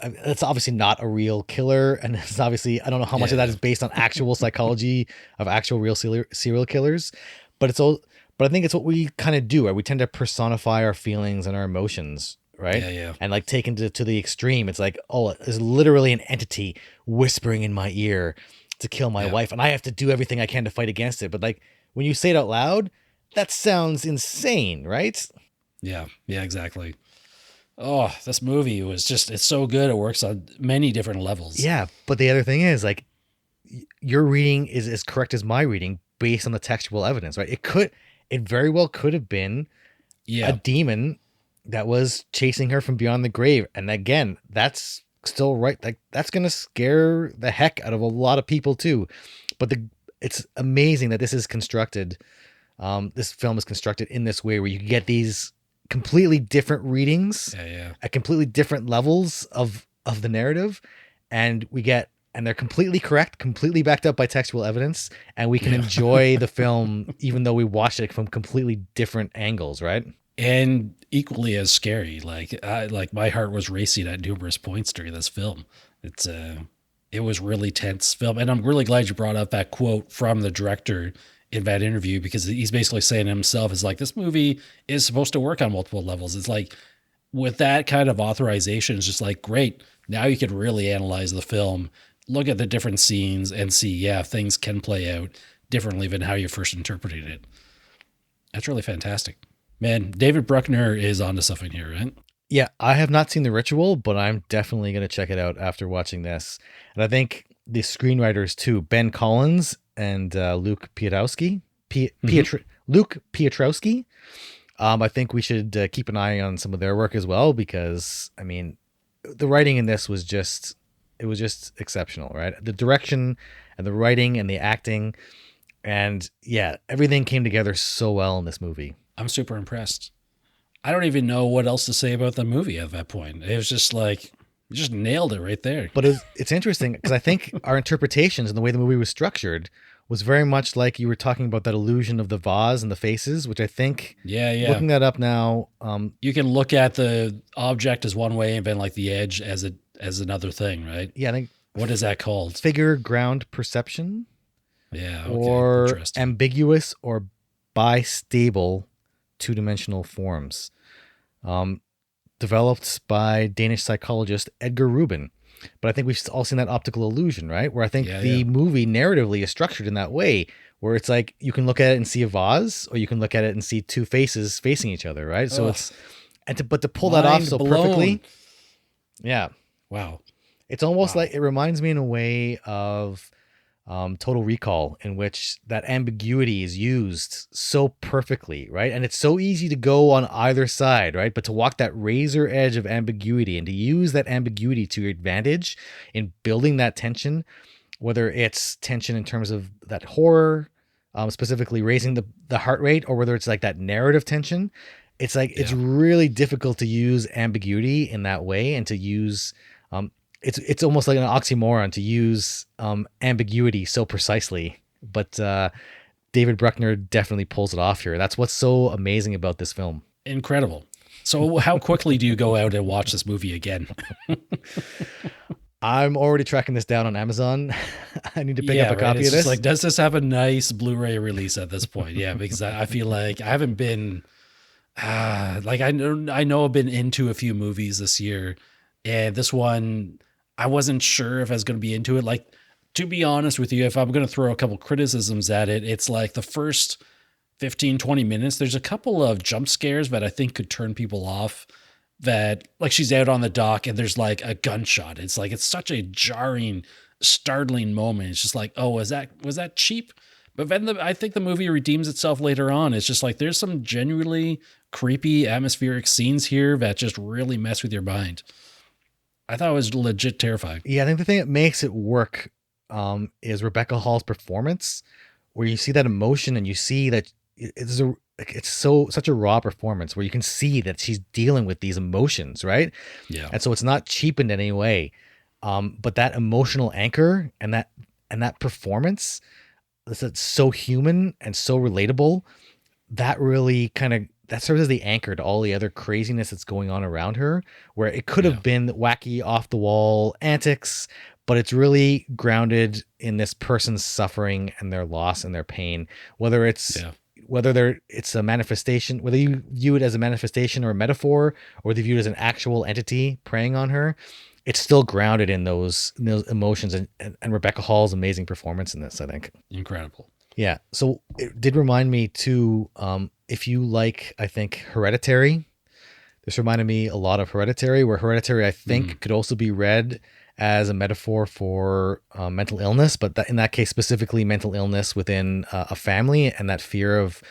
it's obviously not a real killer, and it's obviously, I don't know how much of that is based on actual psychology of actual real serial killers, but I think it's what we kind of do, right? We tend to personify our feelings and our emotions, right? Yeah. And like taken to the extreme, it's like, oh, there's literally an entity whispering in my ear to kill my wife, and I have to do everything I can to fight against it. But like, when you say it out loud, that sounds insane, right? Yeah, exactly. Oh, this movie it's so good. It works on many different levels. Yeah, but the other thing is, like, your reading is as correct as my reading based on the textual evidence, right? It very well could have been a demon that was chasing her from beyond the grave. And again, that's still right. Like, that's going to scare the heck out of a lot of people too. But it's amazing that this is constructed. This film is constructed in this way, where you get these completely different readings at completely different levels of the narrative. And they're completely correct, completely backed up by textual evidence. And we can enjoy the film, even though we watched it from completely different angles. Right. And equally as scary. Like my heart was racing at numerous points during this film. It was really tense film. And I'm really glad you brought up that quote from the director in that interview, because he's basically saying himself is like, this movie is supposed to work on multiple levels. It's like, with that kind of authorization, it's just like, great. Now you can really analyze the film, look at the different scenes, and see, things can play out differently than how you first interpreted it. That's really fantastic. Man, David Bruckner is onto something here, right? Yeah, I have not seen The Ritual, but I'm definitely going to check it out after watching this. And I think the screenwriters too, Ben Collins and Luke Piotrowski. Luke Piotrowski. I think we should keep an eye on some of their work as well, because I mean, the writing in this was just exceptional, right? The direction and the writing and the acting, and everything came together so well in this movie. I'm super impressed. I don't even know what else to say about the movie at that point. It was just like, you just nailed it right there. But it's interesting because I think our interpretations and the way the movie was structured was very much like you were talking about that illusion of the vase and the faces, which I think, Yeah, yeah. looking that up now, You can look at the object as one way and then like the edge as another thing, right? yeah, I think What is that called? figure ground perception Yeah, okay. or Interesting. ambiguous or bistable two-dimensional forms. Developed by Danish psychologist Edgar Rubin. But I think we've all seen that optical illusion, right? Where I think Yeah, the yeah. movie narratively is structured in that way, where it's like you can look at it and see a vase, or you can look at it and see two faces facing each other, right? So Ugh, it's but to pull that off mind so blown. perfectly, yeah, Wow. it's almost Wow. like it reminds me in a way of Total Recall, in which that ambiguity is used so perfectly, right? And it's so easy to go on either side, right? But to walk that razor edge of ambiguity and to use that ambiguity to your advantage in building that tension, whether it's tension in terms of that horror, specifically raising the heart rate, or whether it's like that narrative tension, it's like it's Yeah. really difficult to use ambiguity in that way and to use it's almost like an oxymoron to use ambiguity so precisely. But David Bruckner definitely pulls it off here. That's what's so amazing about this film. Incredible. So how quickly do you go out and watch this movie again? I'm already tracking this down on Amazon. I need to pick up Yeah, a right. copy It's of just this. like, does this have a nice Blu-ray release at this point? Yeah, because I feel like I haven't been like I know I've been into a few movies this year, and this one I wasn't sure if I was going to be into it. Like, to be honest with you, if I'm going to throw a couple criticisms at it, it's like the first 15, 20 minutes, there's a couple of jump scares that I think could turn people off. That, like, she's out on the dock and there's like a gunshot. It's like, it's such a jarring, startling moment. It's just like, oh, was that cheap? But then I think the movie redeems itself later on. It's just like there's some genuinely creepy atmospheric scenes here that just really mess with your mind. I thought it was legit terrifying. Yeah, I think the thing that makes it work is Rebecca Hall's performance, where you see that emotion and you see that it's such a raw performance where you can see that she's dealing with these emotions, right? Yeah. And so it's not cheapened in any way. But that emotional anchor and that performance that's so human and so relatable, that really that serves as the anchor to all the other craziness that's going on around her, where it could Yeah. have been wacky off the wall antics, but it's really grounded in this person's suffering and their loss and their pain, whether it's Yeah. it's a manifestation, whether you view it as a manifestation or a metaphor, or whether you view it as an actual entity preying on her, it's still grounded in those emotions and Rebecca Hall's amazing performance in this, I think. Incredible. Yeah. So it did remind me too, if you like, I think, Hereditary, this reminded me a lot of Hereditary, where Hereditary, I think, could also be read as a metaphor for mental illness, but in that case, specifically mental illness within a family and that fear of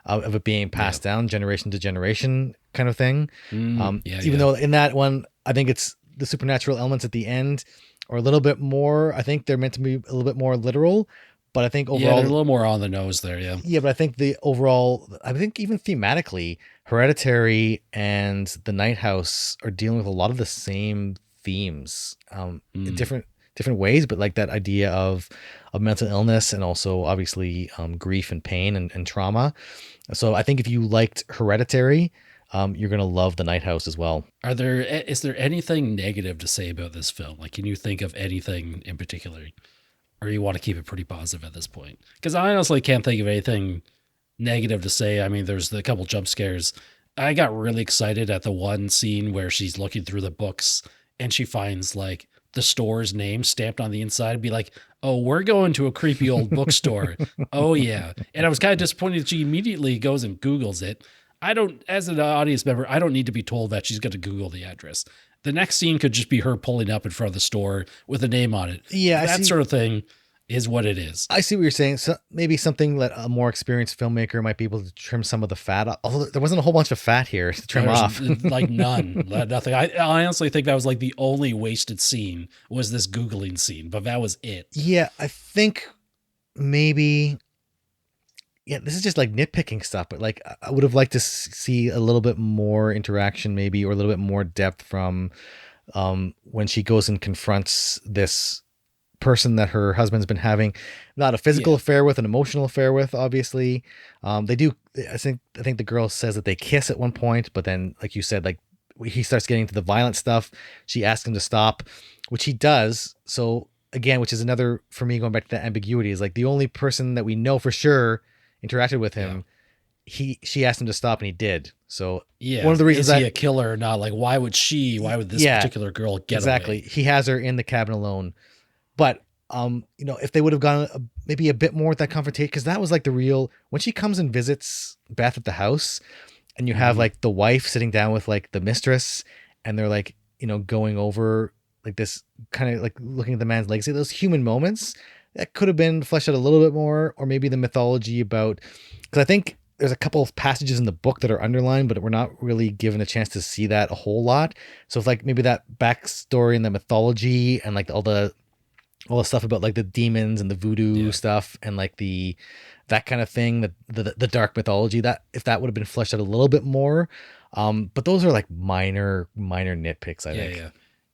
it being passed down generation to generation kind of thing. Even though in that one, I think it's the supernatural elements at the end are a little bit more, I think they're meant to be a little bit more literal, but I think overall, they're a little more on the nose there. Yeah. yeah, but I think I think even thematically, Hereditary and the Nighthouse are dealing with a lot of the same themes, in different ways, but like that idea of mental illness and also obviously grief and pain and trauma. So I think if you liked Hereditary, you're gonna love the Nighthouse as well. Is there anything negative to say about this film? Like, can you think of anything in particular? Or you want to keep it pretty positive at this point? Because I honestly can't think of anything negative to say. I mean, there's a couple jump scares. I got really excited at the one scene where she's looking through the books and she finds like the store's name stamped on the inside and be like, oh, we're going to a creepy old bookstore. Oh, yeah. And I was kind of disappointed that she immediately goes and Googles it. As an audience member, I don't need to be told that she's going to Google the address. The next scene could just be her pulling up in front of the store with a name on it. Yeah, that sort of thing is what it is. I see what you're saying. So maybe something that a more experienced filmmaker might be able to trim some of the fat off. Although there wasn't a whole bunch of fat here to trim off. Like none, nothing. I honestly think that was like the only wasted scene was this Googling scene, but that was it. Yeah, I think maybe yeah, this is just like nitpicking stuff, but like I would have liked to see a little bit more interaction maybe, or a little bit more depth from when she goes and confronts this person that her husband's been having not a physical Yeah. affair with, an emotional affair with, obviously. They do, I think the girl says that they kiss at one point, but then like you said, like he starts getting to the violent stuff. She asks him to stop, which he does. So again, which is another, for me, going back to that ambiguity, is like the only person that we know for sure interacted with Yeah. him, she asked him to stop and he did. So one Yeah. of the reasons Is he that, a killer or not? Like, why would this yeah, particular girl get exactly, away? he has her in the cabin alone. But if they would have gone maybe a bit more with that confrontation, because that was like the real, when she comes and visits Beth at the house, and you have Hmm. like the wife sitting down with like the mistress, and they're like, going over like this kind of like looking at the man's legacy, those human moments that could have been fleshed out a little bit more, or maybe the mythology about, because I think there's a couple of passages in the book that are underlined, but we're not really given a chance to see that a whole lot. So if like maybe that backstory and the mythology and like all the stuff about like the demons and the voodoo Yeah. stuff and like that kind of thing, the dark mythology, that if that would have been fleshed out a little bit more. But those are like minor nitpicks, I Yeah. think. Yeah.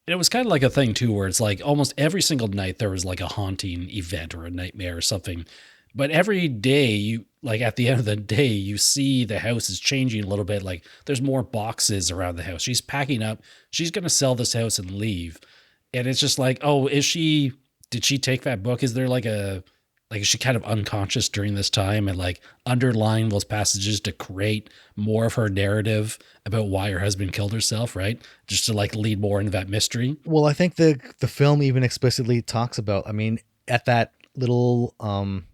And it was kind of like a thing too, where it's like almost every single night there was like a haunting event or a nightmare or something. But every day, you like at the end of the day, you see the house is changing a little bit. Like there's more boxes around the house. She's packing up. She's going to sell this house and leave. And it's just like, oh, did she take that book? Is there is she kind of unconscious during this time and like underlying those passages to create more of her narrative about why her husband killed herself, right? Just to like lead more into that mystery. Well, I think the film even explicitly talks about, I mean, at that little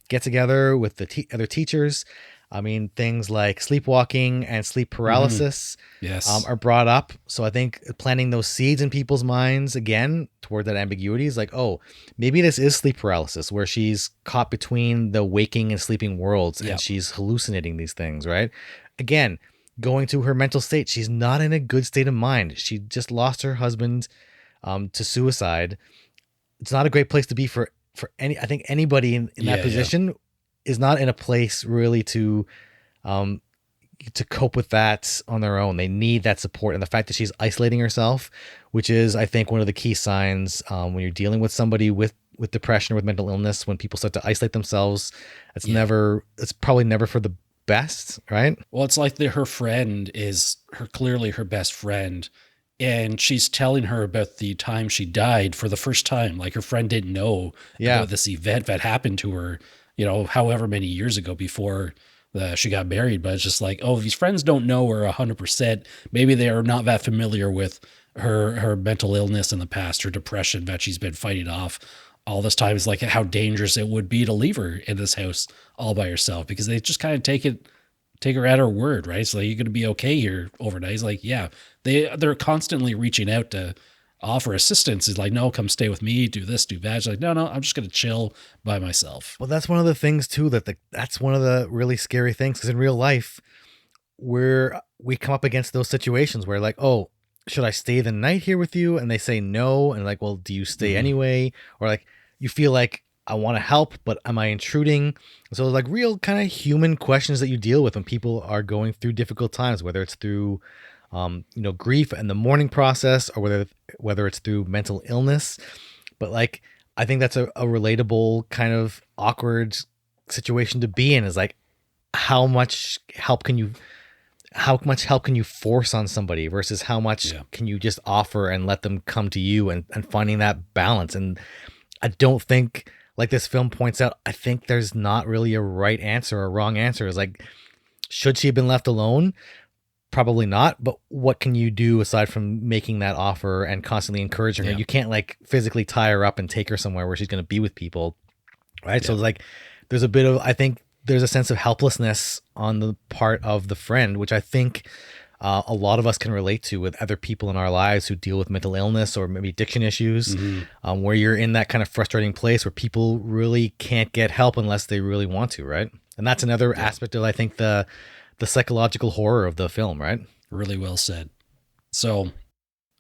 get together with the other teachers, I mean, things like sleepwalking and sleep Hmm. paralysis Yes. are brought up. So I think planting those seeds in people's minds again toward that ambiguity is like, oh, maybe this is sleep paralysis, where she's caught between the waking and sleeping worlds and Yep. she's hallucinating these things, right? Again, going to her mental state, she's not in a good state of mind. She just lost her husband to suicide. It's not a great place to be for any. I think anybody in that Yeah. Yeah. position is not in a place really um, to cope with that on their own. They need that support, and the fact that she's isolating herself, which is, I think, one of the key signs when you're dealing with somebody with depression or with mental illness. When people start to isolate themselves, Yeah. it's probably never for the best, right? Well, it's like her friend is clearly her best friend, and she's telling her about the time she died for the first time. Like her friend didn't know Yeah. about this event that happened to her, however many years ago before she got married. But it's just like, oh, these friends don't know her 100%. Maybe they are not that familiar with her mental illness in the past, her depression that she's been fighting off all this time. Is like how dangerous it would be to leave her in this house all by herself, because they just kind of take her at her word, right? So like, you're going to be okay here overnight. He's like, yeah, they're constantly reaching out to offer assistance. He's like, no, come stay with me, do this, do that. She's like, no, I'm just going to chill by myself. Well, that's one of the things too, that's one of the really scary things, because in real life, we come up against those situations where like, oh, should I stay the night here with you? And they say no, and like, well, do you stay Hmm. anyway? Or like you feel like, I want to help, but am I intruding? So like real kind of human questions that you deal with when people are going through difficult times, whether it's through grief and the mourning process, or whether it's through mental illness. But like, I think that's a relatable kind of awkward situation to be in, is like, how much help can you force on somebody versus how much Yeah. can you just offer and let them come to you, and finding that balance. And I don't think, like this film points out, I think there's not really a right answer or a wrong answer. Is like, should she have been left alone? Probably not. But what can you do aside from making that offer and constantly encouraging her? Yeah. You can't like physically tie her up and take her somewhere where she's going to be with people, right? So Yeah. it's like, there's a bit of, I think there's a sense of helplessness on the part of the friend, which I think a lot of us can relate to with other people in our lives who deal with mental illness or maybe addiction issues, Hmm. where you're in that kind of frustrating place where people really can't get help unless they really want to, right? And that's another Yeah. aspect of, I think, the psychological horror of the film, right? Really well said. So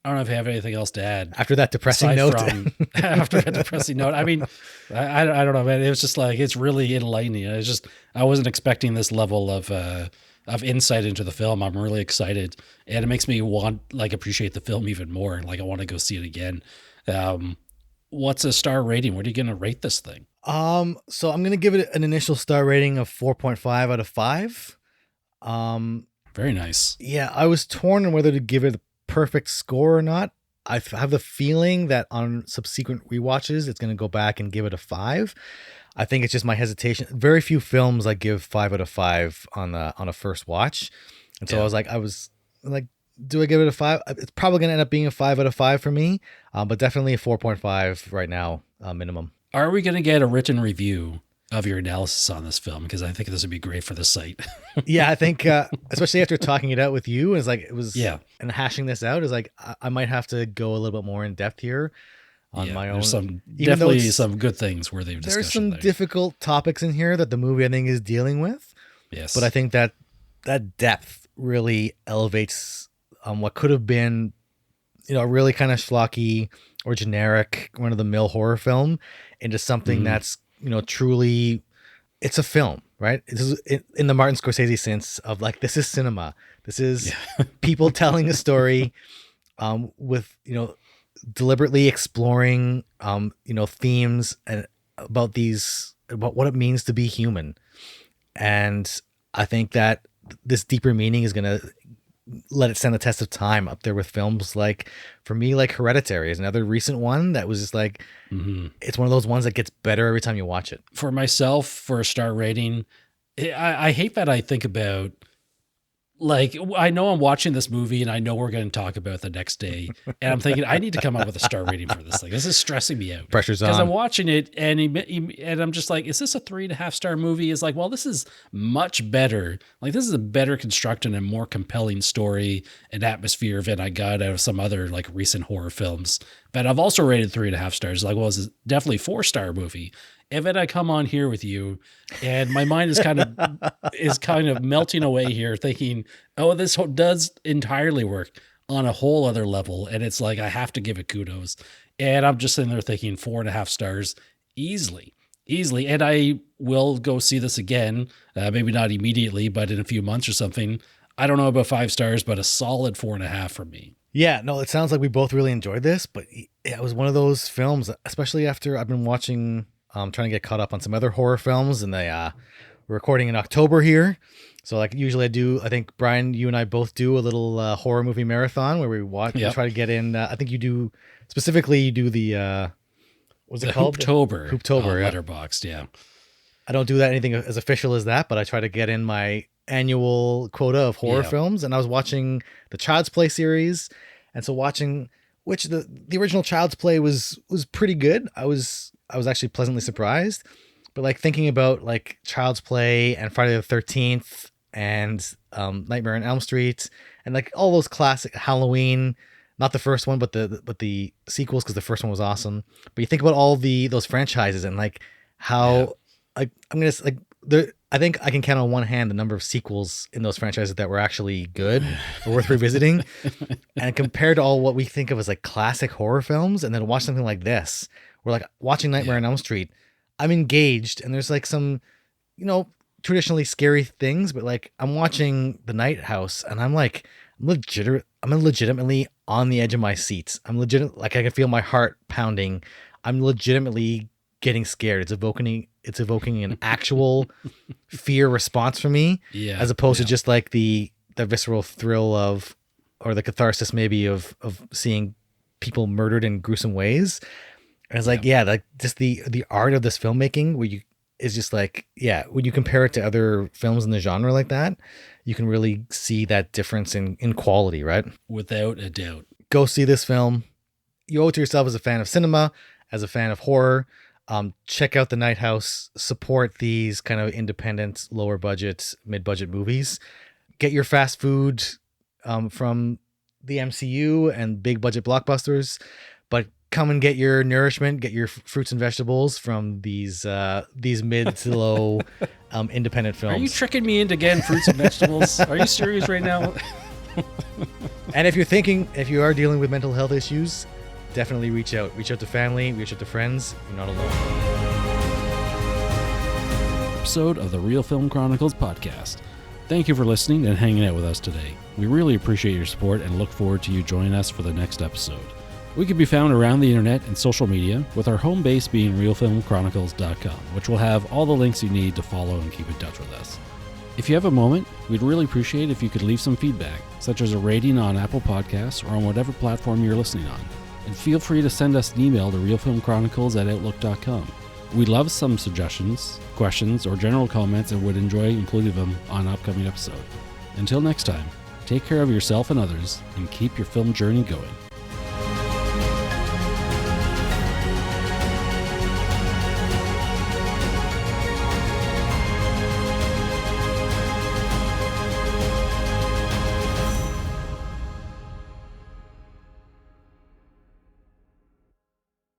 I don't know if you have anything else to add After that depressing note. After that depressing note. I mean, I don't know, man. It was just like, it's really enlightening. I wasn't expecting this level of insight into the film. I'm really excited, and it makes me appreciate the film even more. Like, I want to go see it again. What's a star rating? What are you going to rate this thing? So I'm going to give it an initial star rating of 4.5 out of 5. Very nice. Yeah, I was torn on whether to give it a perfect score or not. I have the feeling that on subsequent rewatches, it's going to go back and give it a 5. I think it's just my hesitation. Very few films I give 5 out of 5 on a first watch. And so I was like, do I give it a 5? It's probably going to end up being a 5 out of 5 for me, but definitely a 4.5 right now, minimum. Are we going to get a written review of your analysis on this film? Because I think this would be great for the site. Yeah, I think, especially after talking it out with you, and hashing this out, is like, I might have to go a little bit more in depth here on my own. There's definitely some good things worthy of discussion. There's some difficult topics in here that the movie, I think, is dealing with. Yes. But I think that depth really elevates what could have been, a really kind of schlocky or generic run-of-the-mill horror film into something that's, truly, it's a film, right? This is in the Martin Scorsese sense of like, this is cinema. This is people telling a story with, deliberately exploring, themes and about what it means to be human. And I think that this deeper meaning is going to let it stand the test of time up there with films like, for me, like Hereditary is another recent one that was just like, it's one of those ones that gets better every time you watch it. For myself, for a star rating, I hate that I think about, like, I know I'm watching this movie and I know we're going to talk about it the next day. And I'm thinking, I need to come up with a star rating for this thing. This is stressing me out. Pressure's on. Because I'm watching it and I'm just like, is this a 3.5 star movie? It's like, well, this is much better. Like, this is a better constructed and more compelling story and atmosphere than I got out of some other like recent horror films. But I've also rated 3.5 stars. Like, well, this is definitely 4-star movie. And then I come on here with you, and my mind is kind of melting away here, thinking, "Oh, this does entirely work on a whole other level." And it's like, I have to give it kudos. And I'm just sitting there thinking 4.5 stars easily. And I will go see this again, maybe not immediately, but in a few months or something. I don't know about 5 stars, but a solid 4.5 for me. Yeah, no, it sounds like we both really enjoyed this, but it was one of those films, especially after I've been watching. Trying to get caught up on some other horror films, and we're recording in October here. So like usually I think Brian, you and I both do a little horror movie marathon where we watch, we try to get in. I think you do the, what's it called? Hooptober. Yeah. Letterboxd. Yeah. I don't do that anything as official as that, but I try to get in my annual quota of horror films. And I was watching the Child's Play series. And so watching, which the original Child's Play was pretty good. I was actually pleasantly surprised, but like thinking about like Child's Play and Friday the 13th and Nightmare on Elm Street and like all those classic Halloween, not the first one, but the sequels, because the first one was awesome. But you think about all those franchises and like how like I think I can count on one hand the number of sequels in those franchises that were actually good or worth revisiting. And compared to all what we think of as like classic horror films, and then watch something like this, we're like watching Nightmare on Elm Street, I'm engaged, and there's like some, traditionally scary things, but like I'm watching The Nighthouse, and I'm like, I'm legitimately on the edge of my seat. Like I can feel my heart pounding. I'm legitimately getting scared. It's evoking an actual fear response for me, as opposed to just like the visceral thrill of, or the catharsis maybe of seeing people murdered in gruesome ways. And it's like, like just the art of this filmmaking is just like, when you compare it to other films in the genre like that, you can really see that difference in quality, right? Without a doubt. Go see this film. You owe it to yourself as a fan of cinema, as a fan of horror. Check out The Nighthouse, support these kind of independent, lower budget, mid-budget movies. Get your fast food from the MCU and big budget blockbusters, but come and get your nourishment, get your fruits and vegetables from these mid to low independent films. Are you tricking me into getting fruits and vegetables? Are you serious right now? And if you are dealing with mental health issues, definitely reach out. Reach out to family, reach out to friends. You're not alone. Episode of the Real Film Chronicles podcast. Thank you for listening and hanging out with us today. We really appreciate your support and look forward to you joining us for the next episode. We can be found around the internet and social media, with our home base being realfilmchronicles.com, which will have all the links you need to follow and keep in touch with us. If you have a moment, we'd really appreciate if you could leave some feedback, such as a rating on Apple Podcasts or on whatever platform you're listening on. And feel free to send us an email to realfilmchronicles@outlook.com. We love some suggestions, questions, or general comments and would enjoy including them on an upcoming episode. Until next time, take care of yourself and others, and keep your film journey going.